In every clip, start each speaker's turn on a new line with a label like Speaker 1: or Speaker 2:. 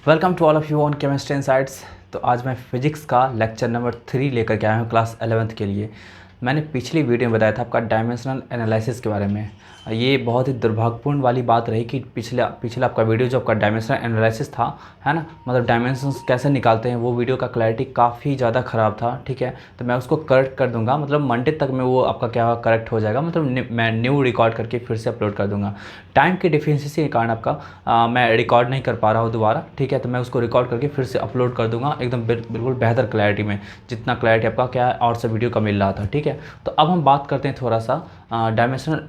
Speaker 1: Welcome to all of you on chemistry insights. तो आज मैं फिजिक्स का लेक्चर नंबर 3 लेकर के आया हूँ क्लास 11th के लिए। मैंने पिछली वीडियो में बताया था आपका डायमेंशनल एनालिसिस के बारे में। ये बहुत ही दुर्भाग्यपूर्ण वाली बात रही कि पिछला आपका वीडियो जो आपका डायमेंशनल एनालिसिस था, है ना, मतलब डायमेंशंस कैसे निकालते हैं, वो वीडियो का क्लैरिटी काफ़ी ज़्यादा ख़राब था। ठीक है, तो मैं उसको करेक्ट कर दूंगा, मतलब मंडे तक में वो आपका क्या करेक्ट हो जाएगा, मतलब मैं न्यू रिकॉर्ड करके फिर से अपलोड कर दूंगा। टाइम की डिफिशिएंसी के कारण आपका मैं रिकॉर्ड नहीं कर पा रहा हूँ दोबारा। ठीक है, तो मैं उसको रिकॉर्ड करके फिर से अपलोड कर दूंगा एकदम बिल्कुल बेहतर क्लैरिटी में, जितना क्लैरिटी आपका क्या और से वीडियो का मिल रहा था। ठीक है, तो अब हम बात करते हैं थोड़ा सा डायमेंशनल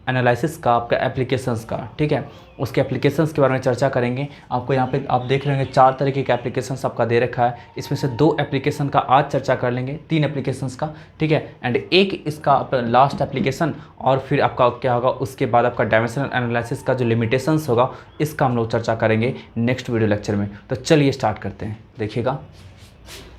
Speaker 1: एनालिसिस का, आपका एप्लीकेशंस का। ठीक है, उसके एप्लीकेशंस के बारे में चर्चा करेंगे। आपको यहाँ पे आप देख रहे होंगे 4 तरीके के एप्लीकेशंस आपका दे रखा है। इसमें से 2 एप्लीकेशन का आज चर्चा कर लेंगे, 3 एप्लीकेशंस का। ठीक है, एंड एक इसका लास्ट एप्लीकेशन, और फिर आपका क्या होगा उसके बाद आपका डायमेंशनल एनालिसिस का जो लिमिटेशंस होगा इसका हम लोग चर्चा करेंगे नेक्स्ट वीडियो लेक्चर में। तो चलिए स्टार्ट करते हैं। देखिएगा,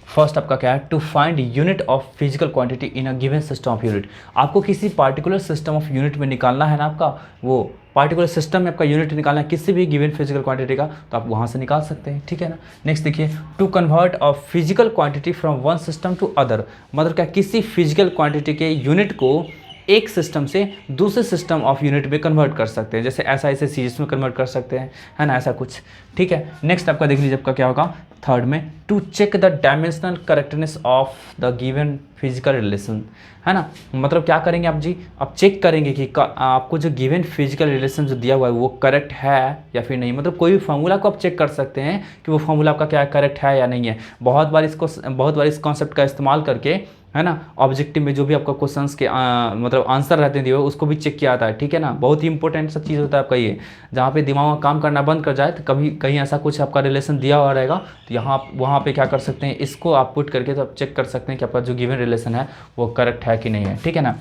Speaker 1: फर्स्ट आपका क्या है, to find unit of physical quantity in a given system of unit. आपको किसी पार्टिकुलर सिस्टम ऑफ यूनिट में निकालना है ना, आपका वो पार्टिकुलर सिस्टम में आपका यूनिट निकालना है किसी भी गिवन फिजिकल क्वांटिटी का, तो आप वहाँ से निकाल सकते हैं। ठीक है ना। नेक्स्ट देखिए, to convert a physical quantity from one system to other, मतलब क्या किसी फिजिकल क्वांटिटी के यूनिट को एक सिस्टम से दूसरे सिस्टम ऑफ यूनिट में कन्वर्ट कर सकते हैं, जैसे ऐसा ऐसे सीरीज में कन्वर्ट कर सकते हैं, है ना, ऐसा कुछ। ठीक है, नेक्स्ट आपका देख लीजिए, आपका क्या होगा थर्ड में, to check the dimensional correctness of the given physical relation, है ना, मतलब क्या करेंगे आप जी, आप चेक करेंगे कि आपको जो गिवन फिजिकल रिलेशन जो दिया हुआ है वो करेक्ट है या फिर नहीं। मतलब कोई भी फार्मूला को आप चेक कर सकते हैं कि वो फार्मूला आपका क्या करेक्ट है या नहीं है। बहुत बार इस कॉन्सेप्ट का इस्तेमाल करके, है ना, ऑब्जेक्टिव में जो भी आपका क्वेश्चंस के मतलब आंसर रहते हैं दिए हुए, उसको भी चेक किया जाता है। ठीक है ना, बहुत ही इंपॉर्टेंट सा चीज़ होता है आपका ये, जहाँ पे दिमाग काम करना बंद कर जाए तो कभी कहीं ऐसा कुछ आपका रिलेशन दिया हुआ रहेगा, तो वहाँ पे क्या कर सकते हैं, इसको आप पुट करके तो आप चेक कर सकते हैं कि आपका जो गिवन रिलेशन है वो करेक्ट है कि नहीं है। ठीक है ना।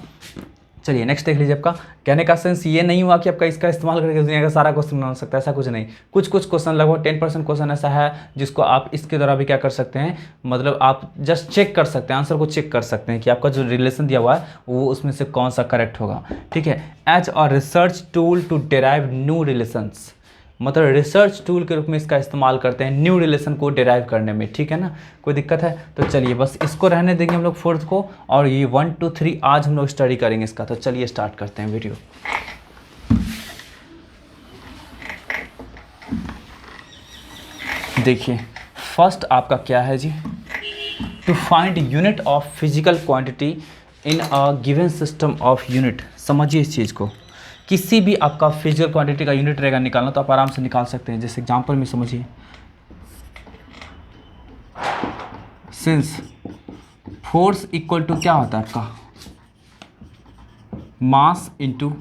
Speaker 1: चलिए नेक्स्ट देख लीजिए। आपका कहने का सेंस ये नहीं हुआ कि आपका इसका इस्तेमाल करके दुनिया का सारा क्वेश्चन बना सकता है, ऐसा कुछ नहीं। कुछ क्वेश्चन, लगभग 10% क्वेश्चन ऐसा है जिसको आप इसके द्वारा भी क्या कर सकते हैं, मतलब आप जस्ट चेक कर सकते हैं, आंसर को चेक कर सकते हैं कि आपका जो रिलेशन दिया हुआ है वो उसमें से कौन सा करेक्ट होगा। ठीक है, as a research tool to derive new relations, मतलब रिसर्च टूल के रूप में इसका इस्तेमाल करते हैं न्यू रिलेशन को डिराइव करने में। ठीक है ना, कोई दिक्कत है तो चलिए बस इसको रहने देंगे हम लोग फोर्थ को, और ये 1 2 3 आज हम लोग स्टडी करेंगे इसका। तो चलिए स्टार्ट करते हैं वीडियो। देखिए, फर्स्ट आपका क्या है जी, to find unit of physical quantity in a given system of unit. समझिए इस चीज़ को, किसी भी आपका फिजिकल क्वांटिटी का यूनिट रहेगा निकालना तो आप आराम से निकाल सकते हैं। जैसे एग्जांपल में समझिए, सिंस फोर्स इक्वल टू क्या होता है आपका, मास इनटू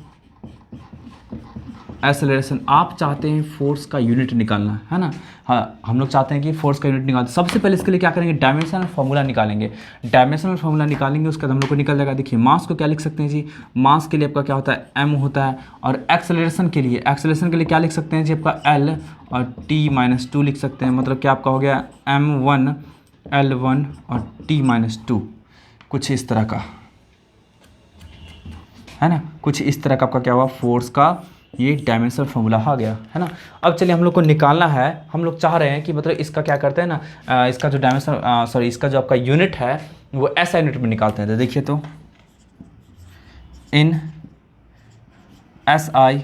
Speaker 1: एक्सेलरेशन। आप चाहते हैं फोर्स का यूनिट निकालना, है ना, हाँ हम लोग चाहते हैं कि फोर्स का यूनिट निकालना। सबसे पहले इसके लिए क्या करेंगे, डायमेंशनल फार्मूला निकालेंगे। डायमेंशनल फार्मूला निकालेंगे, उसके बाद हम लोग को निकल जाएगा। देखिए, मास को क्या लिख सकते हैं जी, मास के लिए आपका क्या होता है, m होता है, और एक्सेलरेशन के लिए क्या लिख सकते हैं जी, आपका l और t-2 लिख सकते हैं। मतलब क्या आपका हो गया m1 l1 और t-2, कुछ इस तरह का, है ना, कुछ इस तरह का आपका क्या हुआ, फोर्स का ये डायमेंशनल फार्मूला आ गया, है ना। अब चलिए हम लोग को निकालना है, हम लोग चाह रहे हैं कि मतलब इसका क्या करते हैं ना, इसका जो डायमेंशनल इसका जो आपका यूनिट है वो ऐसा यूनिट में निकालते हैं। तो देखिए, तो इन SI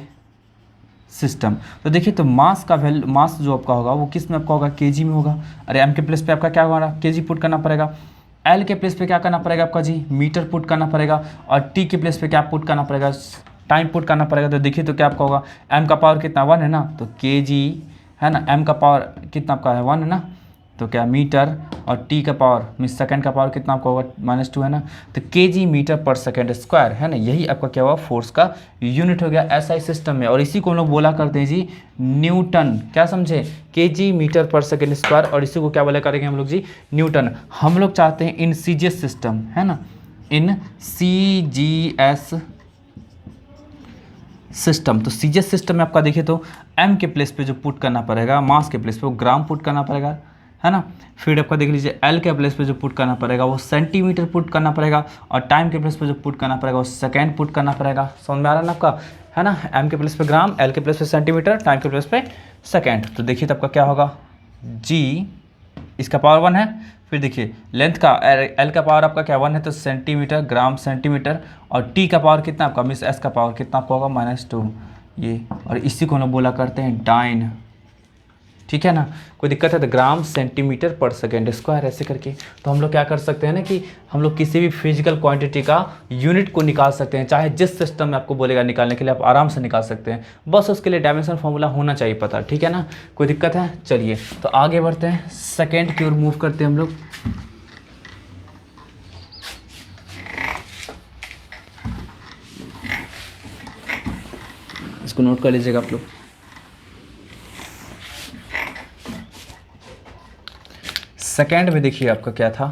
Speaker 1: सिस्टम, तो देखिए तो मास का वैल्यू, मास जो आपका होगा वो किस में आपका होगा, केजी में होगा। अरे m के प्लेस पे आपका क्या होगा, केजी पुट करना पड़ेगा। L के प्लेस पे क्या करना पड़ेगा आपका जी, मीटर पुट करना पड़ेगा। और T के प्लेस पे क्या पुट करना पड़ेगा, टाइम पुट करना पड़ेगा। तो देखिए तो क्या आपका होगा, m का पावर कितना 1 है ना, तो kg, है ना, m का पावर कितना आपका है 1 है ना, तो क्या मीटर, और t का पावर मीन्स सेकंड का पावर कितना आपका होगा -2 है ना, तो kg मीटर पर सेकंड स्क्वायर, है ना। यही आपका क्या हुआ, फोर्स का यूनिट हो गया SI सिस्टम में। और इसी को हम लोग बोला करते हैं जी न्यूटन, क्या समझे, kg मीटर पर सेकंड स्क्वायर, और इसी को क्या बोला करेंगे हम लोग जी, न्यूटन। हम लोग चाहते हैं इन CGS सिस्टम, है ना, इन CGS सिस्टम। तो CGS सिस्टम में आपका देखिए तो m के प्लेस पे जो पुट करना पड़ेगा, मास के प्लेस पे वो ग्राम पुट करना पड़ेगा, है ना। फिर आपका देख लीजिए L के प्लेस पे जो पुट करना पड़ेगा वो सेंटीमीटर पुट करना पड़ेगा, और टाइम के प्लेस पे जो पुट करना पड़ेगा वो सेकेंड पुट करना पड़ेगा। समझ में आ रहा है ना आपका, है ना। m के प्लेस पे ग्राम, L के प्लेस पे सेंटीमीटर, टाइम के प्लेस पे सेकेंड। तो देखिए तो आपका क्या होगा, जी, इसका पावर 1 है। फिर देखिए लेंथ का एल का पावर आपका क्या 1 है तो सेंटीमीटर, ग्राम सेंटीमीटर, और टी का पावर कितना आपका मिस एस का पावर कितना आपका होगा -2 ये, और इसी को हम लोग बोला करते हैं डाइन। ठीक है ना, कोई दिक्कत है तो ग्राम सेंटीमीटर पर सेकेंड स्क्वायर ऐसे करके। तो हम लोग क्या कर सकते हैं ना कि हम लोग किसी भी फिजिकल क्वांटिटी का यूनिट को निकाल सकते हैं, चाहे जिस सिस्टम में आपको बोलेगा निकालने के लिए आप आराम से निकाल सकते हैं, बस उसके लिए डायमेंशन फार्मूला होना चाहिए पता। ठीक है ना, कोई दिक्कत है। चलिए तो आगे बढ़ते हैं, सेकेंड की ओर मूव करते हैं हम लोग। इसको नोट कर लीजिएगा आप लोग। सेकेंड में देखिए आपका क्या था,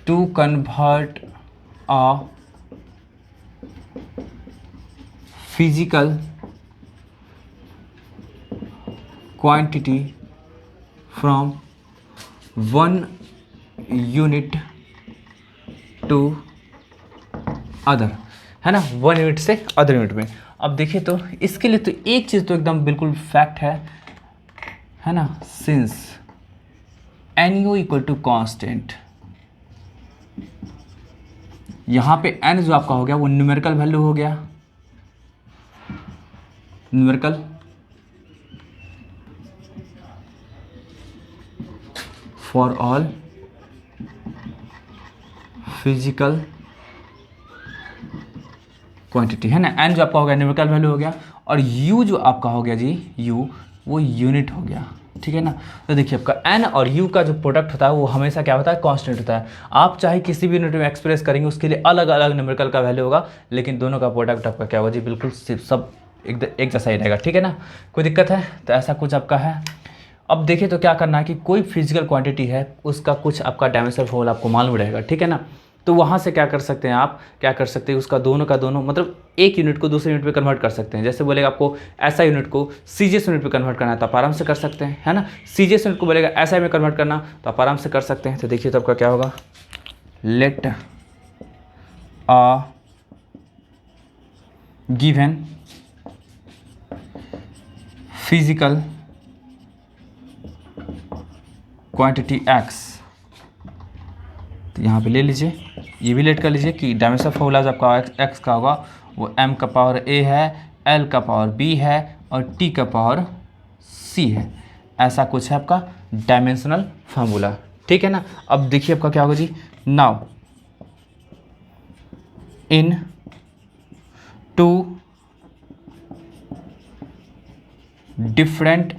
Speaker 1: to convert a physical quantity from one unit to other, है ना, वन यूनिट से अदर यूनिट में। अब देखिए तो इसके लिए तो एक चीज़ तो एकदम बिल्कुल फैक्ट है ना, since n u equal to constant, यहाँ पे एन जो आपका हो गया वो न्यूमेरिकल वैल्यू हो गया, numerical for all physical quantity, है ना, एन जो आपका हो गया न्यूमेरिकल वैल्यू हो गया, और यू जो आपका हो गया जी, यू वो यूनिट हो गया। ठीक है ना, तो देखिए आपका एन और यू का जो प्रोडक्ट होता है वो हमेशा क्या होता है, कांस्टेंट होता है। आप चाहे किसी भी यूनिट में एक्सप्रेस करेंगे उसके लिए अलग अलग न्यूमेरिकल का वैल्यू होगा, लेकिन दोनों का प्रोडक्ट आपका क्या होगा जी, बिल्कुल सब एक जैसा ही रहेगा। ठीक है ना, कोई दिक्कत है तो ऐसा कुछ आपका है। अब देखिए तो क्या करना है कि कोई फिजिकल क्वांटिटी है उसका कुछ आपका डायमेंशन फॉर्मूला आपको मालूम रहेगा। ठीक है ना, तो वहाँ से क्या कर सकते हैं आप, क्या कर सकते हैं उसका दोनों का दोनों मतलब एक यूनिट को दूसरे यूनिट पे कन्वर्ट कर सकते हैं। जैसे बोलेगा आपको ऐसा यूनिट को सीजीएस यूनिट पे कन्वर्ट करना है तो आप आराम से कर सकते हैं, है ना। सीजीएस यूनिट को बोलेगा ऐसा में कन्वर्ट करना तो आप आराम से कर सकते हैं। तो देखिए तो आपका क्या होगा, let a given physical quantity x, तो यहाँ पे ले लीजिए, ये भी लेट कर लीजिए कि डायमेंशन फॉर्मूला जो आपका एक्स का होगा वो m का पावर a है, l का पावर b है और t का पावर c है। ऐसा कुछ है आपका डायमेंशनल फार्मूला। ठीक है ना, अब देखिए आपका क्या होगा जी, now in two different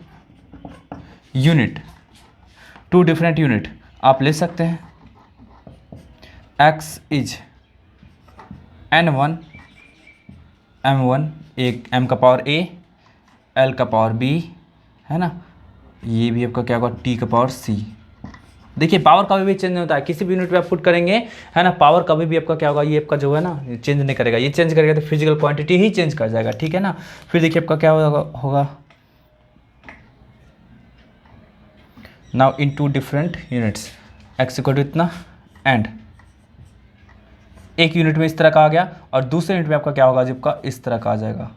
Speaker 1: unit, two different unit आप ले सकते हैं। x इज n1 m1, एक m का पावर a, l का पावर b, है ना, ये भी आपका क्या होगा t का पावर c। देखिए पावर कभी भी चेंज नहीं होता है, किसी भी यूनिट पे आप पुट करेंगे, है ना, पावर कभी भी आपका क्या होगा, ये आपका जो है ना चेंज नहीं करेगा, ये चेंज करेगा तो फिजिकल क्वांटिटी ही चेंज कर जाएगा। ठीक है ना, फिर देखिए आपका क्या होगा now in two different units x equal to इतना, एंड एक यूनिट में इस तरह का आ गया और दूसरे यूनिट में आपका क्या होगा जब का इस तरह का आ जाएगा,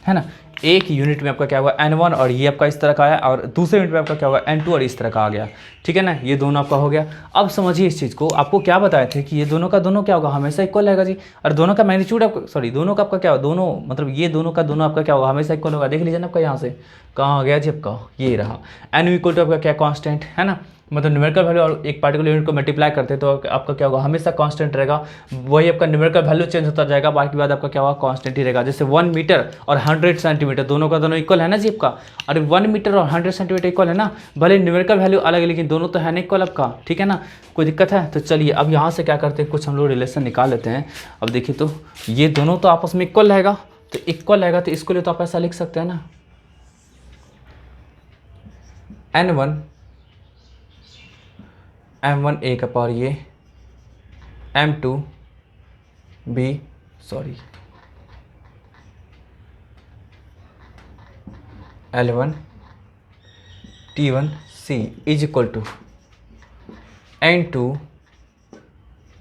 Speaker 1: है ना। एक यूनिट में आपका क्या होगा n1 और ये आपका इस तरह का आया, और दूसरे यूनिट में आपका क्या होगा n2 और इस तरह का आ गया। ठीक है ना, ये दोनों आपका हो गया। अब समझिए इस चीज़ को, आपको क्या बताए थे कि ये दोनों का दोनों क्या होगा हमेशा इक्वल रहेगा जी, और दोनों का मैग्नीट्यूड आपका सॉरी दोनों का आपका क्या होगा, दोनों मतलब ये दोनों का दोनों आपका क्या होगा हमेशा इक्वल होगा। देख लीजिए ना आपका यहाँ से कहाँ आ गया जी, आपका ये रहा एन इक्वल टू आपका क्या कांस्टेंट, है ना, मतलब न्यूमेरिकल वैल्यू और एक पार्टिकुलर यूनिट को मल्टीप्लाई करते हैं तो आपका क्या होगा हमेशा कांस्टेंट रहेगा, वही आपका न्यूमेरिकल वैल्यू चेंज होता जाएगा, बाकी बाद आपका क्या होगा कांस्टेंट ही रहेगा। जैसे 1 मीटर और 100 सेंटीमीटर दोनों का दोनों इक्वल है ना जी आपका, अरे 1 मीटर और 100 सेंटीमीटर इक्वल है ना, भले न्यूमेरिकल वैल्यू अलग है लेकिन दोनों तो है ना इक्वल आपका। ठीक है ना, कोई दिक्कत है। तो चलिए अब यहाँ से क्या करते हैं, कुछ हम लोग रिलेशन निकाल लेते हैं। अब देखिए तो ये दोनों तो आपस में इक्वल रहेगा, तो इक्वल रहेगा तो इसको लिए तो आप ऐसा लिख सकते हैं ना, m1 a का पावर ये m2 b sorry l1 t1 c is equal to n2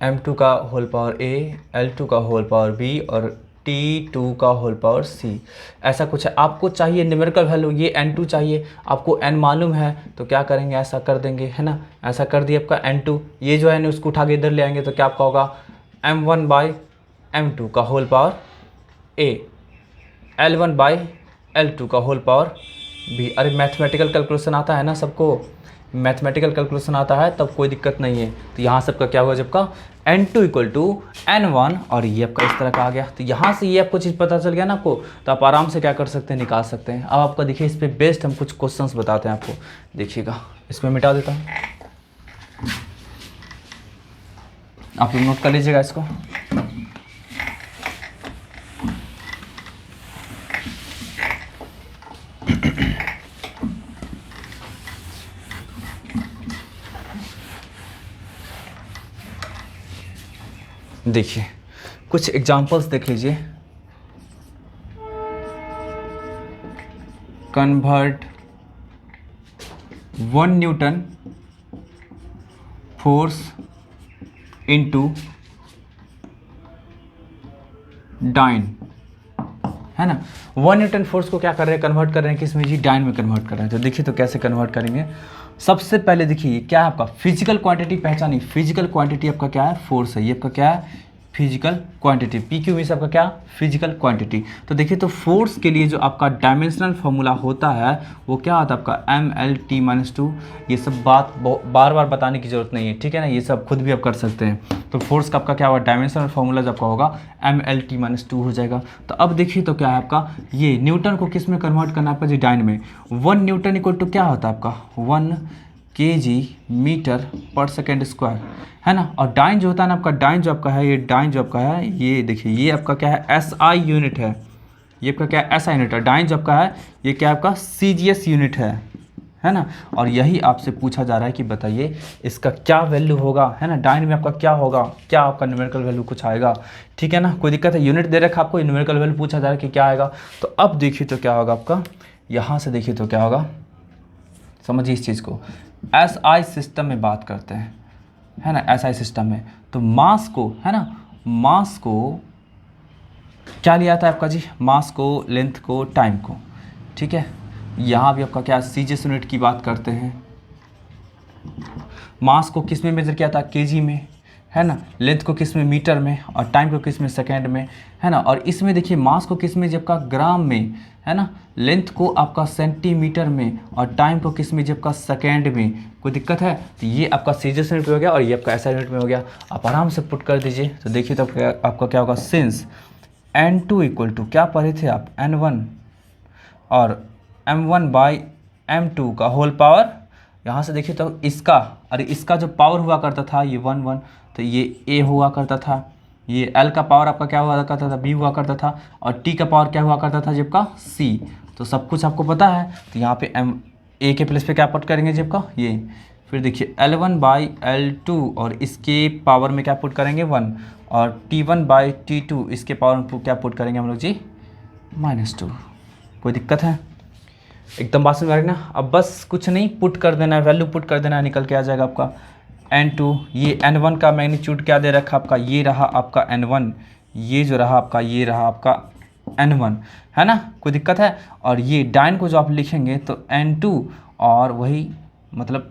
Speaker 1: m2 का होल पावर a, l2 का होल पावर b और T2 का होल पावर C, ऐसा कुछ है। आपको चाहिए न्यूमेरिकल वैल्यू, ये N2 चाहिए, आपको N मालूम है तो क्या करेंगे, ऐसा कर देंगे, है ना। ऐसा कर दिए आपका N2, ये जो है ना उसको उठा के इधर ले आएंगे तो क्या आपका होगा M1/M2 का होल पावर A, L1/L2 का होल पावर B। अरे मैथमेटिकल कैलकुलेशन आता है ना सबको, मैथमेटिकल कैलकुलेशन आता है तब कोई दिक्कत नहीं है। तो यहाँ सबका क्या होगा, जब का N2 = N1 और ये आपका इस तरह का आ गया। तो यहाँ से ये आपको चीज़ पता चल गया ना आपको, तो आप आराम से क्या कर सकते हैं, निकाल सकते हैं। अब आपका देखिए इस पर बेस्ड हम कुछ क्वेश्चंस बताते हैं आपको, देखिएगा। इसमें मिटा देता हूँ, आप लोग नोट कर लीजिएगा इसको। देखिए कुछ एग्जांपल्स देख लीजिए। Convert 1 newton force into dyne, है ना। 1 न्यूटन फोर्स को क्या कर रहे हैं, कन्वर्ट कर रहे हैं किसमें जी, डाइन में कन्वर्ट कर रहे हैं। तो देखिए तो कैसे कन्वर्ट करेंगे। सबसे पहले देखिए क्या है आपका फिजिकल क्वांटिटी पहचानी। फिजिकल क्वांटिटी आपका क्या है, फोर्स है। ये आपका क्या है, physical quantity. P Q means आपका क्या, फिजिकल क्वांटिटी। तो देखिए तो फोर्स के लिए जो आपका डायमेंशनल फॉर्मूला होता है वो क्या होता है आपका MLT-2। ये सब बात बार बार बताने की जरूरत नहीं है, ठीक है ना, ये सब खुद भी आप कर सकते हैं। तो फोर्स का आपका क्या होगा, डायमेंशनल फॉर्मूला जो आपका होगा MLT-2 हो जाएगा। तो अब देखिए तो क्या है आपका, ये न्यूटन को किस में कन्वर्ट करना है आपका जी, डाइन में। 1 न्यूटन इक्वल टू क्या होता है आपका 1 kg मीटर पर सेकेंड स्क्वायर, है ना। और डाइन जो होता है ना आपका, डाइन जो आपका है, ये डाइन जो आपका है, ये देखिए ये आपका क्या है, SI यूनिट है। ये आपका क्या है, SI यूनिट है। डाइन जो आपका है ये क्या आपका CGS यूनिट है ना। और यही आपसे पूछा जा रहा है कि बताइए इसका क्या वैल्यू होगा, है ना। डाइन में आपका क्या होगा, क्या आपका न्यूमेरिकल वैल्यू कुछ आएगा, ठीक है ना। कोई दिक्कत है, यूनिट दे रखा आपको, न्यूमेरिकल वैल्यू पूछा जा रहा है कि क्या आएगा। तो अब देखिए तो क्या होगा आपका, यहाँ से देखिए तो क्या होगा, समझिए इस चीज़ को। SI सिस्टम में बात करते हैं, है ना। SI सिस्टम में तो मास को, है ना, मास को क्या लिया था आपका जी, मास को, लेंथ को, टाइम को, ठीक है। यहाँ भी आपका क्या CGS यूनिट की बात करते हैं। मास को किस में मेजर किया था, केजी में, है ना। लेंथ को किस में, मीटर में, और टाइम को किस में, सेकेंड में, है ना। और इसमें देखिए मास को किस में, जब का ग्राम में, है ना। लेंथ को आपका सेंटीमीटर में, और टाइम को किस में, जब का सेकेंड में। कोई दिक्कत है, तो ये आपका CGS यूनिट में हो गया और ये आपका SI यूनिट में हो गया। आप आराम से पुट कर दीजिए तो देखिए तो आपका क्या होगा, सिंस N2 इक्वल टू क्या पढ़े थे आप, N1 और M1/M2 का होल पावर। यहाँ से देखिए तो इसका, अरे इसका जो पावर हुआ करता था ये 1 तो ये A हुआ करता था। ये L का पावर आपका क्या हुआ करता था, B हुआ करता था। और T का पावर क्या हुआ करता था जब का, C। तो सब कुछ आपको पता है। तो यहाँ पे A के प्लेस पे क्या पुट करेंगे जब का, ये। फिर देखिए L1/L2 और इसके पावर में क्या पुट करेंगे 1, और T1/T2 इसके पावर में क्या पुट करेंगे हम लोग जी, -2। कोई दिक्कत है, एकदम बात समझ ना। अब बस कुछ नहीं, पुट कर देना है, वैल्यू पुट कर देना है, निकल के आ जाएगा आपका N2। ये N1 का मैग्नीट्यूड क्या दे रखा आपका, ये रहा आपका N1, ये जो रहा आपका, ये रहा आपका N1, है ना। कोई दिक्कत है। और ये डाइन को जो आप लिखेंगे तो N2 और वही मतलब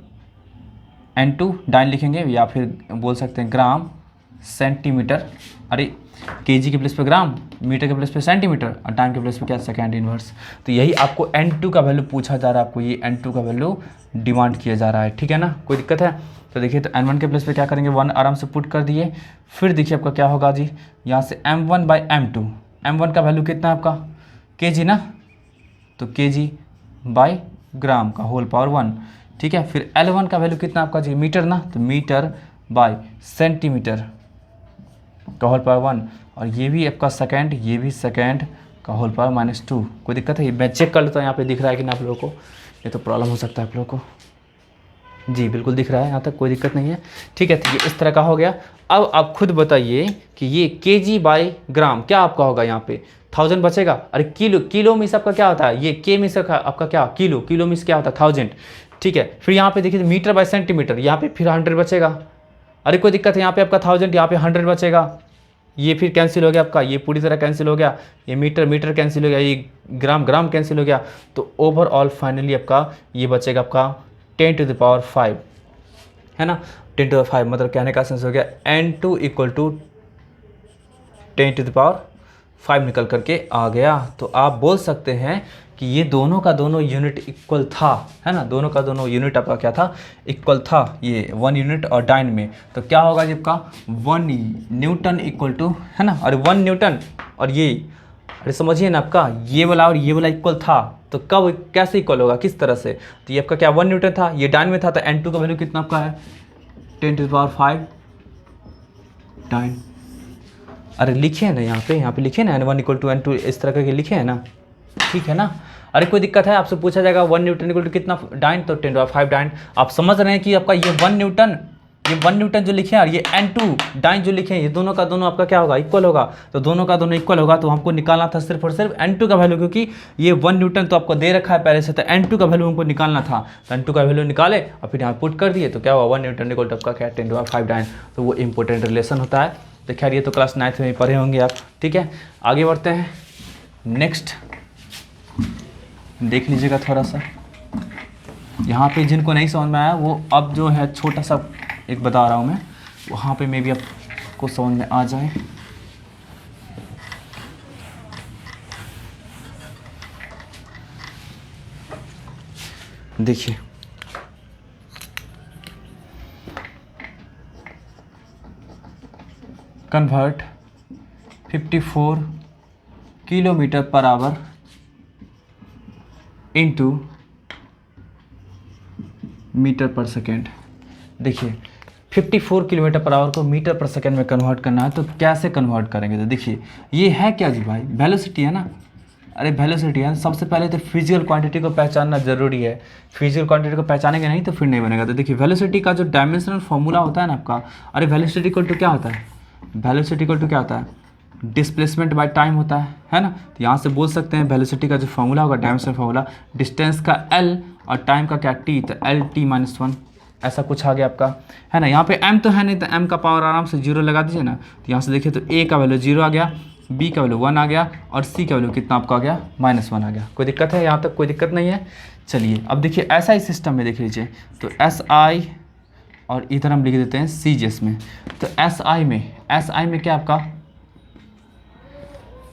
Speaker 1: N2 डाइन लिखेंगे, या फिर बोल सकते हैं ग्राम सेंटीमीटर, अरे केजी के प्लेस पे ग्राम, मीटर के प्लेस पे सेंटीमीटर, और टाइम के प्लेस पे क्या, सेकेंड इनवर्स। तो यही आपको N2 का वैल्यू पूछा जा रहा है, आपको ये N2 का वैल्यू डिमांड किया जा रहा है, ठीक है ना। कोई दिक्कत है। तो देखिए तो N1 के प्लेस पे क्या करेंगे, 1 आराम से पुट कर दिए। फिर देखिए आपका क्या होगा जी, यहाँ से M1/M2, M1 का वैल्यू कितना है आपका, केजी ना, तो kg/ग्राम का होल पावर 1, ठीक है। फिर L1 का वैल्यू कितना आपका जी, मीटर ना, तो मीटर/सेंटीमीटर का होल पावर 1। और ये भी आपका सेकेंड, ये भी सेकेंड का होल पावर -2। कोई दिक्कत है, मैं चेक कर लेता हूँ यहाँ पे दिख रहा है कि ना आप लोगों को, ये तो प्रॉब्लम हो सकता है आप लोगों को। जी बिल्कुल दिख रहा है यहाँ तक, कोई दिक्कत नहीं है, ठीक है। तो ये इस तरह का हो गया। अब आप खुद बताइए कि ये kg/ग्राम क्या आपका होगा, यहाँ पे 1000 बचेगा। अरे किलो मीन्स आपका क्या होता है, ये के मीन्स आपका क्या, किलो मीन्स क्या होता है 1000, ठीक है। फिर यहाँ पे देखिए मीटर/सेंटीमीटर, यहाँ पे फिर 100 बचेगा। अरे कोई दिक्कत है, यहाँ पे आपका 1000, यहाँ पे 100 बचेगा, ये फिर कैंसिल हो गया आपका, ये पूरी तरह कैंसिल हो गया, ये मीटर मीटर कैंसिल हो गया, ये ग्राम ग्राम कैंसिल हो गया। तो ओवरऑल फाइनली आपका ये बचेगा आपका 10⁵ है ना। 10⁵ मतलब कहने का सेंस हो गया n2 = 10⁵ निकल करके आ गया। तो आप बोल सकते हैं कि ये दोनों का दोनों यूनिट इक्वल था, है ना, दोनों का दोनों यूनिट आपका क्या था, इक्वल था, ये 1 यूनिट और डाइन में। तो क्या होगा जी आपका 1 न्यूटन इक्वल टू, है ना, और 1 न्यूटन और ये, अरे समझिए ना आपका ये वाला और ये वाला इक्वल था, तो कब कैसे इक्वल होगा, किस तरह से। तो ये आपका क्या 1 न्यूटन था, ये डाइन में था, तो n2 का वैल्यू कितना आपका है 10⁵ डाइन। अरे लिखे हैं ना यहाँ पे लिखे ना n1 = n2, इस तरह करके लिखे हैं ना, ठीक है ना। अरे कोई दिक्कत है, आपसे पूछा जाएगा 1 न्यूटन इक्वल टू कितना डाइन, तो 10⁵ डाइन। आप समझ रहे हैं कि आपका ये 1 न्यूटन जो लिखे हैं और ये n2 डाइन जो लिखे हैं, ये दोनों का दोनों आपका क्या होगा, इक्वल होगा। तो दोनों का दोनों इक्वल होगा, तो हमको निकालना था सिर्फ और सिर्फ n2 का वैल्यू, क्योंकि ये 1 न्यूटन तो आपको दे रखा है पहले से, तो n2 का वैल्यू हमको निकालना था। तो n2 का वैल्यू निकाले और फिर यहाँ पुट कर दिए, तो क्या हुआ 1 न्यूटन इक्वल टू आपका क्या 10⁵ डाइन। तो वो इंपॉर्टेंट रिलेशन होता है। तो खैर ये तो क्लास 9th में पढ़े होंगे आप, ठीक है। आगे बढ़ते हैं, नेक्स्ट देख लीजिएगा थोड़ा सा। यहाँ पे जिनको नहीं समझ में आया वो अब जो है छोटा सा एक बता रहा हूँ मैं, वहाँ पे मे भी आपको समझ में आ जाए। देखिए कन्वर्ट 54 km/h इंटू मीटर/सेकेंड। देखिए 54 km/h को मीटर/सेकेंड में कन्वर्ट करना है, तो कैसे कन्वर्ट करेंगे। तो देखिए ये है क्या जी भाई, वेलोसिटी है ना। अरे वेलोसिटी है, सबसे पहले तो फिजिकल क्वांटिटी को पहचानना ज़रूरी है। फिजिकल क्वांटिटी को पहचानेंगे नहीं तो फिर नहीं बनेगा। तो देखिए वेलोसिटी का जो डायमेंशनल फॉर्मूला होता है ना आपका, अरे वेलोसिटी इक्वल टू क्या होता है, वेलोसिटी इक्वल टू क्या होता है, डिस्प्लेसमेंट बाय टाइम होता है ना। तो यहाँ से बोल सकते हैं वेलोसिटी का जो फॉर्मूला होगा, डायमेंशनल फॉर्मूला, डिस्टेंस का l और टाइम का क्या t, तो LT-1 ऐसा कुछ आ गया आपका, है ना। यहाँ पे m तो है नहीं, तो m का पावर आराम से 0 लगा दीजिए ना। तो यहाँ से देखिए तो a का वैल्यू 0 आ गया, b का वैल्यू 1 आ गया और c का वैल्यू कितना आपका आ गया -1 आ गया। कोई दिक्कत है, यहाँ तक कोई दिक्कत नहीं है। चलिए अब देखिए SI सिस्टम में देख लीजिए, तो SI और इधर हम लिख देते हैं CGS में। तो SI में क्या आपका,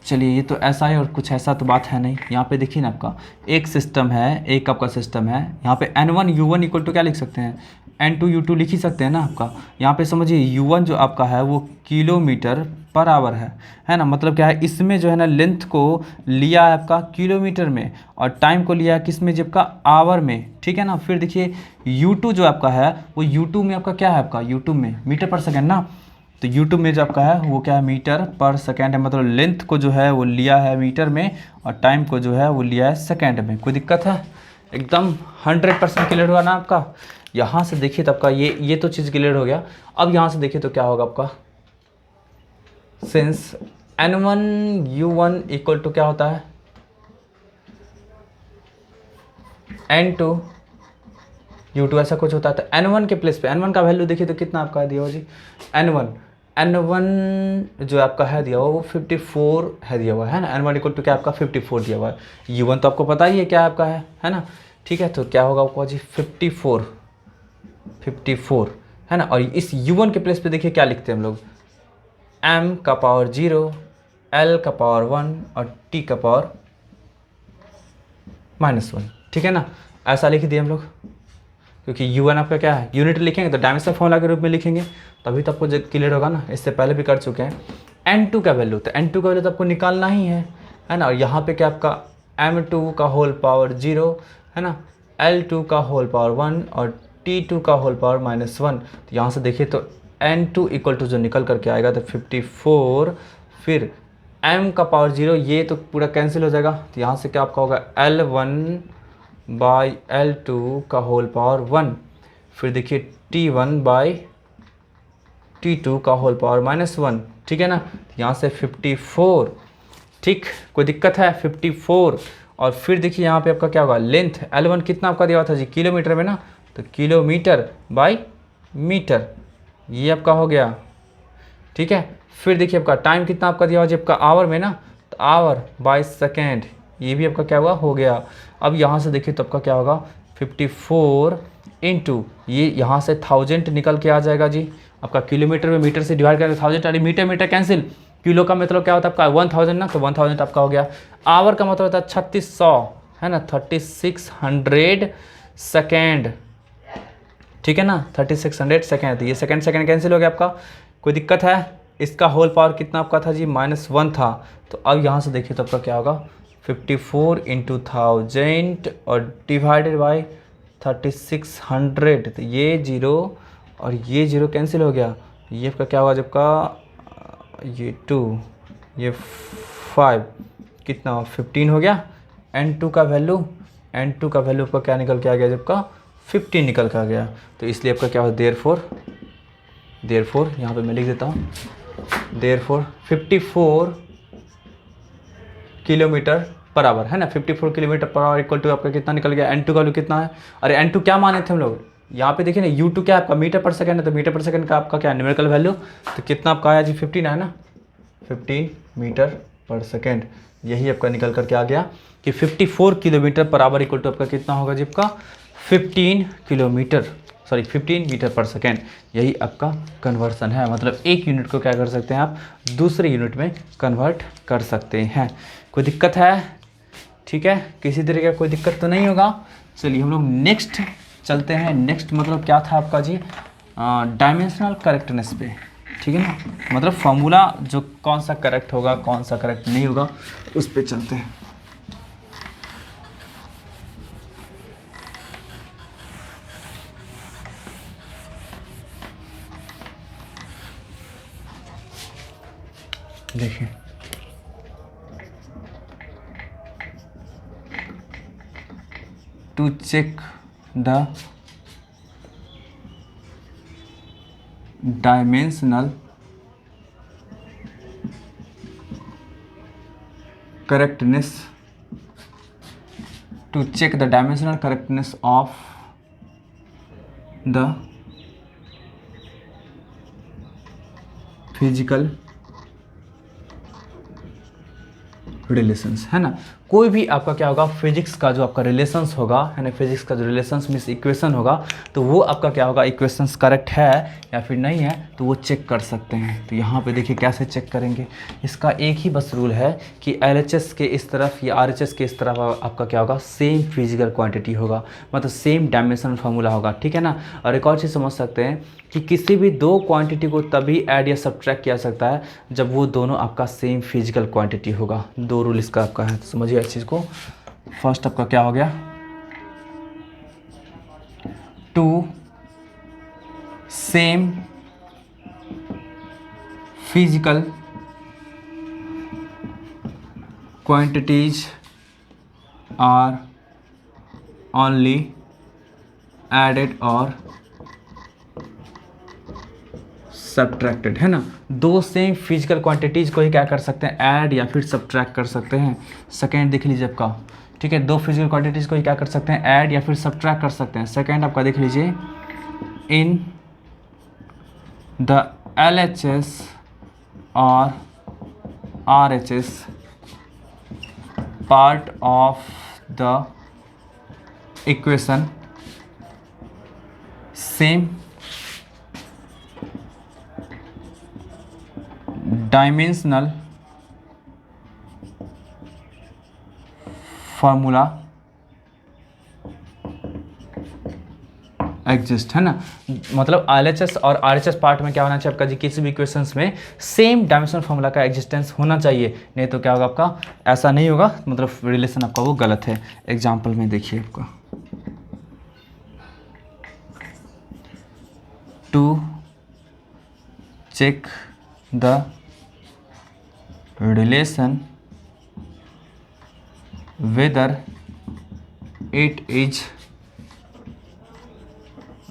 Speaker 1: चलिए ये तो SI और कुछ ऐसा तो बात है नहीं। यहाँ पे देखिए ना आपका एक सिस्टम है, एक आपका सिस्टम है। यहाँ पे N1 U1 इक्वल टू क्या लिख सकते हैं, N2 U2 लिख ही सकते हैं ना आपका। यहाँ पे समझिए U1 जो आपका है वो km/h है ना। मतलब क्या है, इसमें जो है ना लेंथ को लिया है आपका किलोमीटर में और टाइम को लिया है किस में, जब का आवर में, ठीक है ना। फिर देखिए U2 जो आपका है वो U2 में आपका क्या है, आपका U2 में मीटर/सेकेंड ना। तो यूट्यूब में जो आपका है वो क्या है, मीटर/सेकेंड है। मतलब लेंथ को जो है वो लिया है मीटर में और टाइम को जो है वो लिया है सेकेंड में। कोई दिक्कत है, एकदम 100% क्लियर हुआ ना आपका। यहाँ से देखिए तो आपका ये तो चीज़ क्लियर हो गया। अब यहाँ से देखिए तो क्या होगा आपका, since N1 U1 equal to क्या होता है N2 U2 ऐसा कुछ होता है। तो N1 के प्लेस पे N1 का वैल्यू देखिए तो कितना आपका दिया हुआ जी, N1 जो आपका है दिया हुआ वो 54 है दिया हुआ है ना। N1 इक्वल टू क्या आपका 54 दिया हुआ है। U1 तो आपको पता ही है क्या आपका है ना, ठीक है। तो क्या होगा आपको जी 54 है ना। और इस U1 के प्लेस पे देखिए क्या लिखते हैं हम लोग, m का पावर 0, l का पावर 1 और t का पावर -1, ठीक है ना। ऐसा लिख दिए हम लोग, क्योंकि U1 आपका क्या है, यूनिट लिखेंगे तो डायमेंशनल फॉर्मूला के रूप में लिखेंगे, तभी तो आपको क्लियर होगा ना। इससे पहले भी कर चुके हैं। N2 का वैल्यू, तो N2 का वैल्यू तो आपको निकालना ही है ना। और यहाँ पे क्या आपका M2 का होल पावर 0 है ना, L2 का होल पावर 1 और T2 का होल पावर -1। तो यहाँ से देखिए तो N2 इक्वल टू जो निकल करके आएगा तो 54, फिर M का पावर 0, ये तो पूरा कैंसिल हो जाएगा। तो यहाँ से क्या आपका होगा L1/L2 का होल पावर 1, फिर देखिए T1/T2 का होल पावर -1, ठीक है ना। यहाँ से 54, ठीक, कोई दिक्कत है 54। और फिर देखिए यहाँ पे आपका क्या होगा, लेंथ L1 कितना आपका दिया हुआ था जी, किलोमीटर में ना, तो km/m ये आपका हो गया, ठीक है। फिर देखिए आपका टाइम कितना आपका दिया हुआ जब का आवर में ना, तो आवर बाय सेकेंड, ये भी आपका क्या हुआ हो गया। अब यहाँ से देखिए तो आपका क्या होगा 54 इंटू ये यहाँ से 1000 निकल के आ जाएगा जी। आपका किलोमीटर में मीटर से डिवाइड करके 1000, अरे मीटर मीटर कैंसिल, किलो का मतलब क्या होता है आपका 1000 ना, तो 1000 आपका हो गया। आवर का मतलब होता है 3600 है ना, 3600 सेकेंड, ठीक है ना, 3600 सेकेंड। तो ये सेकेंड सेकेंड कैंसिल हो गया आपका, कोई दिक्कत है। इसका होल पावर कितना आपका था जी -1 था। तो अब यहाँ से देखिए तो आपका क्या होगा 54 इंटू 1000 और डिवाइडेड बाई 3600। तो ये जीरो और ये जीरो कैंसिल हो गया, ये आपका क्या होगा जब का ये 2 ये 5 कितना 15 हो गया। n2 का वैल्यू आपका क्या निकल के आ गया जब का 15 निकल के आ गया। तो इसलिए आपका क्या हो देयरफॉर यहाँ पे मैं लिख देता हूँ, देयरफॉर 54 किलोमीटर पर आवर है ना, 54 kilometre per hour equal to आपका कितना निकल गया। n2 का वैल्यू कितना है, अरे n2 क्या माने थे हम लोग, यहाँ पे देखिए ना u2 क्या है आपका मीटर पर सेकंड है, तो मीटर पर सेकंड का आपका क्या न्यूमेरिकल वैल्यू, तो कितना आपका आया जी 15 है ना, 15 मीटर पर सेकंड। यही आपका निकल करके आ गया कि 54 kilometre per hour equal to आपका कितना होगा जी आपका 15 मीटर पर सेकेंड। यही आपका कन्वर्सन है, मतलब एक यूनिट को क्या कर सकते हैं आप दूसरे यूनिट में कन्वर्ट कर सकते हैं। कोई दिक्कत है, ठीक है, किसी तरह का कोई दिक्कत तो नहीं होगा। चलिए हम लोग नेक्स्ट चलते हैं। नेक्स्ट मतलब क्या था आपका जी डायमेंशनल करेक्टनेस पे, ठीक है ना, मतलब फॉर्मूला जो कौन सा करेक्ट होगा कौन सा करेक्ट नहीं होगा उस पर चलते हैं। देखिए to check the dimensional correctness to check the dimensional correctness of the physical relations है ना। कोई भी आपका क्या होगा फिजिक्स का जो आपका रिलेशंस होगा है ना, फिजिक्स का जो रिलेशंस मीन्स इक्वेशन होगा, तो वो आपका क्या होगा इक्वेशंस करेक्ट है या फिर नहीं है तो वो चेक कर सकते हैं। तो यहाँ पे देखिए कैसे चेक करेंगे, इसका एक ही बस रूल है कि LHS के इस तरफ या RHS के इस तरफ आपका क्या होगा सेम फिजिकल क्वांटिटी होगा, मतलब सेम डायमेंशनल फार्मूला होगा, ठीक है ना। और एक और चीज़ समझ सकते हैं कि किसी भी दो क्वांटिटी को तभी ऐड या सब्ट्रैक्ट किया सकता है जब वो दोनों आपका सेम फिजिकल क्वांटिटी होगा। दो रूल इसका आपका है, तो समझिए इस चीज़ को। फर्स्ट आपका क्या हो गया, two same physical quantities are only added और सब्ट्रैक्टेड, है ना। दो सेम फिजिकल क्वांटिटीज़ को ही क्या कर सकते हैं ऐड या फिर सब्ट्रैक्ट कर सकते हैं। सेकेंड देख लीजिए आपका, ठीक है, दो फिजिकल क्वांटिटीज़ को ही क्या कर सकते हैं ऐड या फिर सब्ट्रैक्ट कर सकते हैं। सेकेंड आपका देख लीजिए इन द LHS और RHS part of the equation same dimensional formula exist, है ना। मतलब LHS और RHS पार्ट में क्या होना चाहिए आपका जी किसी भी इक्वेशंस में सेम डायमेंशनल फार्मूला का एग्जिस्टेंस होना चाहिए, नहीं तो क्या होगा आपका ऐसा नहीं होगा, मतलब रिलेशन आपका वो गलत है। एग्जाम्पल में देखिए आपका to check the relation whether it is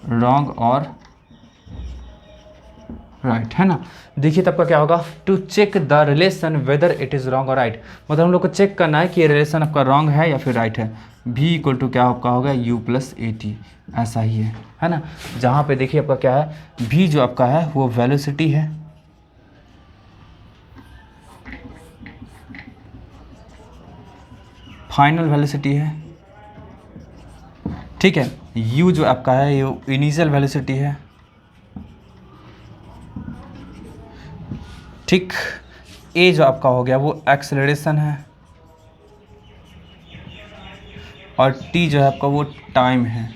Speaker 1: wrong or right, है ना। देखिए तब का क्या होगा to check the relation whether it is wrong और राइट, मतलब हम लोग को चेक करना है कि ये रिलेशन आपका रॉन्ग है या फिर राइट है। v इक्वल टू क्या आपका होगा u+at, ऐसा ही है ना। जहाँ पे देखिए आपका क्या है v जो आपका है वो वेलोसिटी है, फाइनल वेलोसिटी है, ठीक है। u जो आपका है ये इनिशियल वेलोसिटी है, ठीक। a जो आपका हो गया वो एक्सेलरेशन है, और t जो है आपका वो टाइम है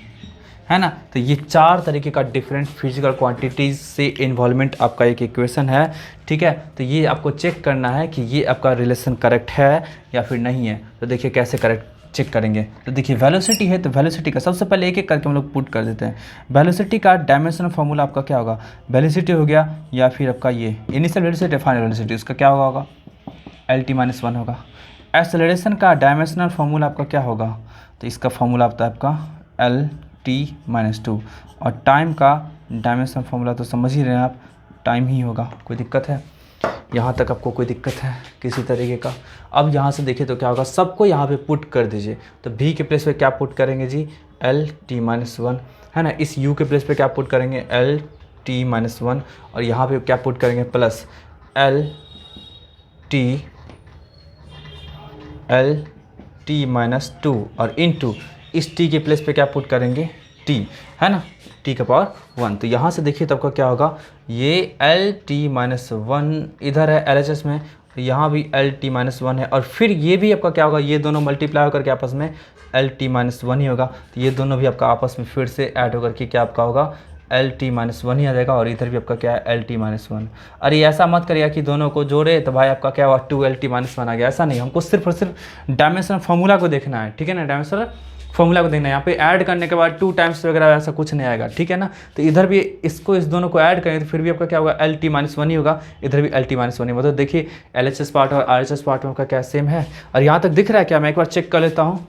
Speaker 1: ना। तो ये 4 तरीके का डिफरेंट फिजिकल क्वांटिटीज से इन्वॉल्वमेंट आपका एक इक्वेशन है, ठीक है। तो ये आपको चेक करना है कि ये आपका रिलेशन करेक्ट है या फिर नहीं है। तो देखिए कैसे करेक्ट चेक करेंगे। तो देखिए वेलोसिटी है, तो वेलोसिटी का सबसे पहले एक एक करके हम लोग पुट कर देते हैं। वेलोसिटी का डायमेंशनल फार्मूला आपका क्या होगा, वेलोसिटी हो गया या फिर आपका ये इनिशियल वेलोसिटी फाइनल वेलोसिटी, उसका क्या होगा LT-1 होगा। एक्सेलरेशन का डायमेंशनल फार्मूला आपका क्या होगा, तो इसका फार्मूला आता है आपका LT-2, और टाइम का डायमेंशनल फार्मूला तो समझ ही रहे हैं आप, टाइम ही होगा। कोई दिक्कत है यहाँ तक, आपको कोई दिक्कत है किसी तरीके का? अब यहाँ से देखिए तो क्या होगा, सबको यहाँ पे पुट कर दीजिए। तो v के प्लेस पे क्या पुट करेंगे जी, LT-1 है ना। इस u के प्लेस पे क्या पुट करेंगे, LT-1, और यहाँ पे क्या पुट करेंगे, प्लस LT-2 और इनटू इस t के प्लेस पे क्या पुट करेंगे, t है ना, t का पावर 1। तो यहाँ से देखिए तो आपका क्या होगा, ये LT-1 इधर है LHS में, यहाँ भी LT-1 है, और फिर ये भी आपका क्या होगा, ये दोनों मल्टीप्लाई होकर के आपस में LT-1 ही होगा। तो ये दोनों भी आपका आपस में फिर से ऐड होकर के क्या आपका होगा, LT-1 ही आ जाएगा, और इधर भी आपका क्या है LT-1। अरे ऐसा मत करिएगा कि दोनों को जोड़े तो भाई आपका क्या हुआ 2LT-1 आ गया, ऐसा नहीं। हमको सिर्फ और सिर्फ डायमेंशनल फार्मूला को देखना है, ठीक है ना, डायमेंशनल फार्मूला को देखना है। यहाँ पे ऐड करने के बाद 2 टाइम्स वगैरह ऐसा कुछ नहीं आएगा, ठीक है ना। तो इधर भी इसको इस दोनों को ऐड करें तो फिर भी आपका क्या होगा, LT-1 ही होगा, इधर भी LT-1 ही। मतलब देखिए LHS पार्ट और RHS पार्ट में आपका क्या सेम है। और यहाँ तक दिख रहा है क्या, मैं एक बार चेक कर लेता हूँ।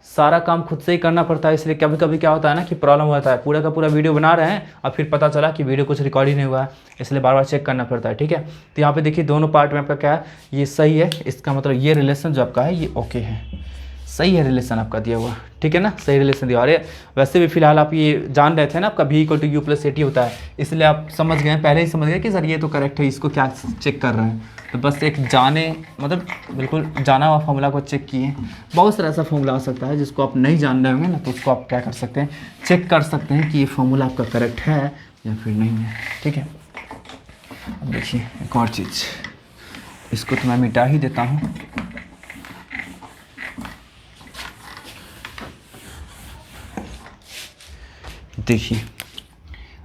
Speaker 1: सारा काम खुद से ही करना पड़ता है, इसलिए कभी कभी क्या होता है ना कि प्रॉब्लम होता है। पूरा का पूरा वीडियो बना रहे हैं और फिर पता चला कि वीडियो कुछ रिकॉर्ड ही नहीं हुआ है, इसलिए बार बार चेक करना पड़ता है, ठीक है। तो यहाँ पे देखिए दोनों पार्ट में आपका क्या है, ये सही है। इसका मतलब ये रिलेशन जो आपका है ये ओके है, सही है रिलेशन आपका दिया हुआ, ठीक है ना, सही रिलेशन दिया। अरे वैसे भी फिलहाल आप ये जान रहे थे ना, आपका v=u+at होता है, इसलिए आप समझ गए, पहले ही समझ गए कि सर ये तो करेक्ट है, इसको क्या चेक कर रहे हैं। तो बस एक जाने मतलब बिल्कुल जाना हुआ फॉर्मूला को चेक किए। बहुत सारा ऐसा फॉर्मूला आ सकता है जिसको आप नहीं जान रहे होंगे ना, तो उसको आप क्या कर सकते हैं, चेक कर सकते हैं कि ये फॉर्मूला आपका करेक्ट है या फिर नहीं है, ठीक है। अब देखिए एक और चीज़, इसको तो मैं मिटा ही देता हूँ। देखिए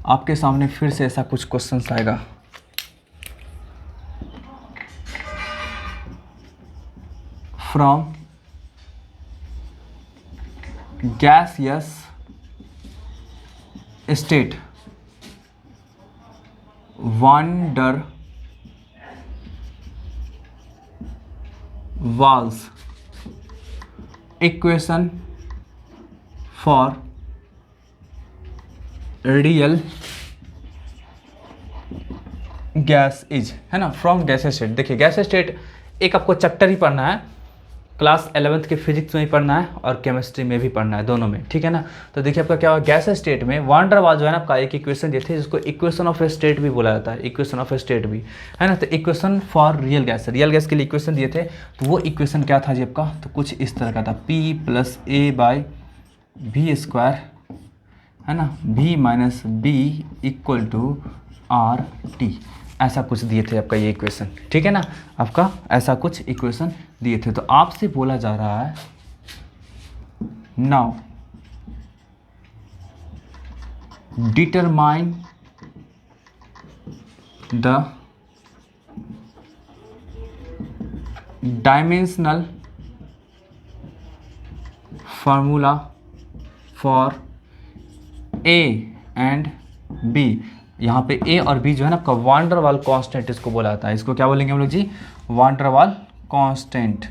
Speaker 1: आपके सामने फिर से ऐसा कुछ क्वेश्चन आएगा। From gaseous state van der Waals equation for real gas is, है ना, फ्रॉम गैस स्टेट। देखिए गैस स्टेट एक आपको चैप्टर ही पढ़ना है, क्लास 11th के फिजिक्स में ही पढ़ना है और केमिस्ट्री में भी पढ़ना है, दोनों में, ठीक है ना। तो देखिए आपका क्या हुआ, गैस स्टेट में वान डर वाल्स जो है ना आपका एक इक्वेशन दिए थे, जिसको इक्वेशन ऑफ स्टेट भी बोला जाता है, इक्वेशन ऑफ स्टेट भी, है ना। तो इक्वेशन फॉर रियल गैस के लिए इक्वेशन दिए थे। तो वो इक्वेशन क्या था जी आपका, तो कुछ इस तरह का था, P+A/v², है ना, v-b = ऐसा कुछ दिए थे आपका ये इक्वेशन, ठीक है ना, आपका ऐसा कुछ इक्वेशन दिए थे। तो आपसे बोला जा रहा है now determine the dimensional formula for A and B। यहाँ पे A और B जो है ना आपका वान डर वाल कांस्टेंट इसको बोला जाता है। इसको क्या बोलेंगे हम लोग जी, वान डर वाल कांस्टेंट।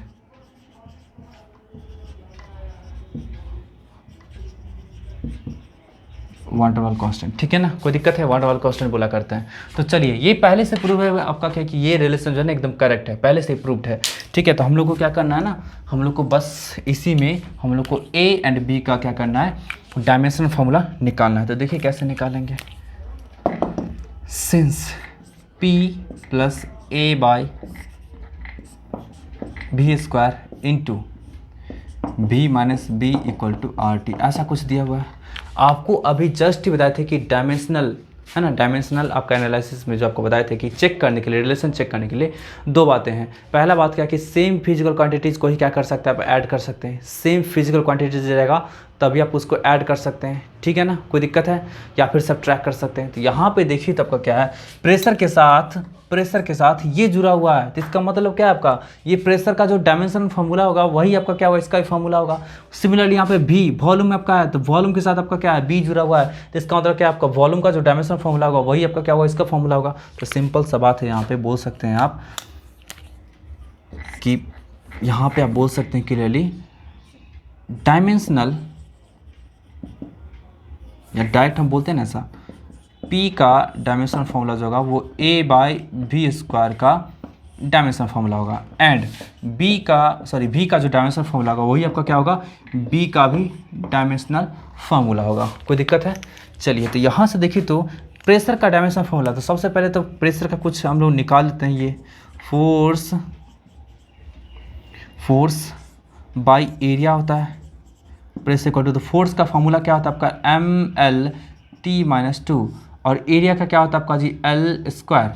Speaker 1: वान डर वाल कांस्टेंट, ठीक है ना, कोई दिक्कत है, वान डर वाल कांस्टेंट बोला करते हैं। तो चलिए ये पहले से प्रूव है आपका क्या कि ये रिलेशन जो है ना एकदम करेक्ट है, पहले से ही प्रूव्ड है, ठीक है। तो हम लोग को क्या करना है ना, हम लोग को बस इसी में हम लोग को A एंड B का क्या करना है, डायमेंशनल फार्मूला निकालना है। तो देखिए कैसे निकालेंगे, since P+A/v² into v minus b equal to R T, ऐसा कुछ दिया हुआ है। आपको अभी जस्ट ही बताए थे कि डायमेंशनल है ना, डायमेंशनल आपका एनालिसिस में जो आपको बताए थे कि चेक करने के लिए, रिलेशन चेक करने के लिए दो बातें हैं। पहला बात क्या कि सेम फिजिकल क्वांटिटीज़ को ही क्या कर सकते हैं, आप ऐड कर सकते हैं। सेम फिजिकल क्वांटिटीज रहेगा तभी आप उसको ऐड कर सकते हैं, ठीक है ना, कोई दिक्कत है, या फिर सब ट्रैक कर सकते हैं। तो यहाँ पे देखिए तो आपका क्या है, प्रेशर के साथ ये जुड़ा हुआ है। तो इसका मतलब क्या है, आपका ये प्रेशर का जो डायमेंशन फार्मूला होगा वही आपका क्या होगा, इसका भी फार्मूला होगा। सिमिलरली यहाँ पे भी वॉल्यूम में आपका है, तो वॉल्यूम के साथ आपका क्या है, बी जुड़ा हुआ है। तो इसका मतलब क्या, आपका वॉल्यूम का जो डायमेंशन फार्मूला होगा वही आपका क्या होगा, इसका फार्मूला होगा। तो सिंपल सा बात है, यहाँ पे बोल सकते हैं आप कि यहाँ पे आप बोल सकते हैं क्लियरली डायमेंशनल, या डायरेक्ट हम बोलते हैं ना ऐसा, P का डायमेंशनल फार्मूला जो होगा वो A/V² का डायमेंशनल फार्मूला होगा, एंड V का जो डायमेंशनल फार्मूला होगा वही आपका क्या होगा, B का भी डायमेंशनल फार्मूला होगा। कोई दिक्कत है? चलिए, तो यहाँ से देखिए तो प्रेशर का डायमेंशनल फार्मूला, तो सबसे पहले तो प्रेशर का कुछ हम लोग निकाल लेते हैं। ये फोर्स बाई एरिया होता है, प्रेशर इक्वल टू, तो फोर्स का फार्मूला क्या होता है आपका mL/T-2, और एरिया का क्या होता है आपका जी L²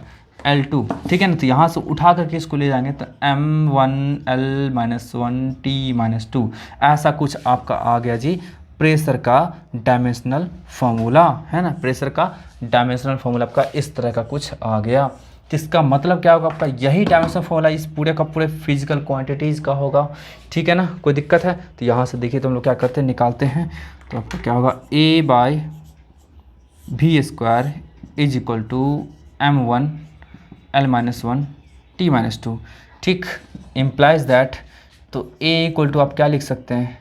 Speaker 1: L2, ठीक है ना। तो यहाँ से उठा करके इसको ले जाएंगे तो m1L-1T-2, ऐसा कुछ आपका आ गया जी प्रेशर का डायमेंशनल फार्मूला, है ना। प्रेशर का डायमेंशनल फार्मूला आपका इस तरह का कुछ आ गया। इसका मतलब क्या होगा, आपका यही डायमेंशनल फार्मूला इस पूरे का पूरे फिजिकल क्वांटिटीज़ का होगा, ठीक है ना। कोई दिक्कत है? तो यहाँ से देखिए तो हम लोग क्या करते हैं, निकालते हैं। तो आपका क्या होगा, A/V² is equal to m1L-1T-2, ठीक, इम्प्लाइज दैट। तो A इक्वल टू आप क्या लिख सकते हैं,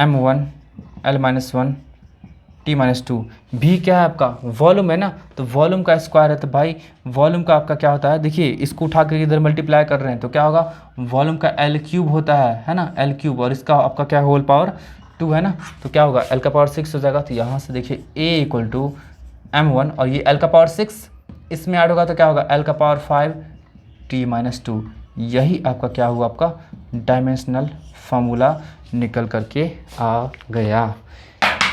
Speaker 1: m1L-1T-2। भी क्या है आपका वॉल्यूम है ना, तो वॉल्यूम का स्क्वायर है, तो भाई वॉल्यूम का आपका क्या होता है, देखिए इसको उठा कर इधर मल्टीप्लाई कर रहे हैं तो क्या होगा, वॉल्यूम का L³ होता है ना, L³, और इसका आपका क्या होल पावर 2 है ना, तो क्या होगा L का पावर 6 हो जाएगा। तो यहाँ से देखिए A इक्वल टू m1, और ये L का पावर 6 इसमें ऐड होगा तो क्या होगा L का पावर 5T-2। यही आपका क्या हुआ, आपका डायमेंशनल फार्मूला निकल करके आ गया,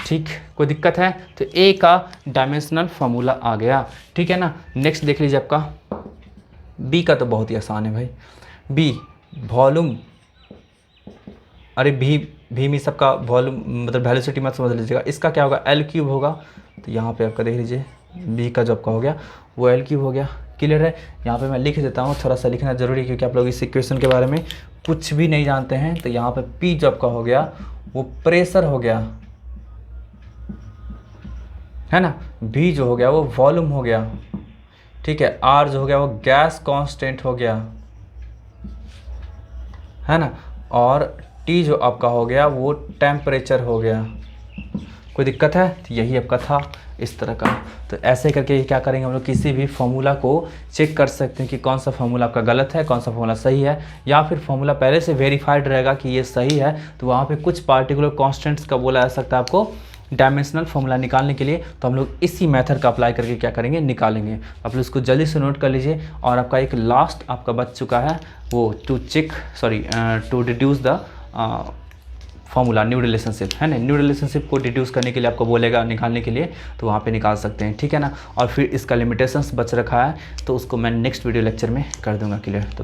Speaker 1: ठीक। कोई दिक्कत है? तो A का डायमेंशनल फार्मूला आ गया, ठीक है ना। नेक्स्ट देख लीजिए आपका B का, तो बहुत ही आसान है भाई। B वॉल्यूम, अरे भी में सबका वॉल्यूम मतलब वेलोसिटी मत समझ लीजिएगा, इसका क्या होगा L³ होगा। तो यहाँ पे आपका देख लीजिए B का जो आपका हो गया वो L³ हो गया, क्लियर है। यहाँ पे मैं लिख देता हूँ, थोड़ा सा लिखना जरूरी है क्योंकि आप लोग इस इक्वेशन के बारे में कुछ भी नहीं जानते हैं। तो यहाँ पे P जो आपका हो गया वो प्रेशर हो गया, है ना। V जो हो गया वो वॉल्यूम हो गया, ठीक है। R जो हो गया वो गैस कांस्टेंट हो गया, है ना। और T जो आपका हो गया वो टेम्परेचर हो गया। कोई दिक्कत है? तो यही आपका था इस तरह का। तो ऐसे करके क्या करेंगे हम लोग, किसी भी फार्मूला को चेक कर सकते हैं कि कौन सा फार्मूला आपका गलत है, कौन सा फार्मूला सही है, या फिर फार्मूला पहले से वेरीफाइड रहेगा कि ये सही है तो वहाँ पे कुछ पार्टिकुलर कांस्टेंट्स का बोला जा सकता है आपको डायमेंशनल फार्मूला निकालने के लिए। तो हम लोग इसी मेथड का अप्लाई करके क्या करेंगे, निकालेंगे। आप लोग इसको जल्दी से नोट कर लीजिए। और आपका एक लास्ट आपका बच चुका है वो to deduce the formula new relationship, है ना। न्यू रिलेशनशिप को डिड्यूस करने के लिए आपको बोलेगा निकालने के लिए, तो वहाँ पे निकाल सकते हैं, ठीक है ना। और फिर इसका लिमिटेशंस बच रखा है तो उसको मैं नेक्स्ट वीडियो लेक्चर में कर दूंगा क्लियर। तो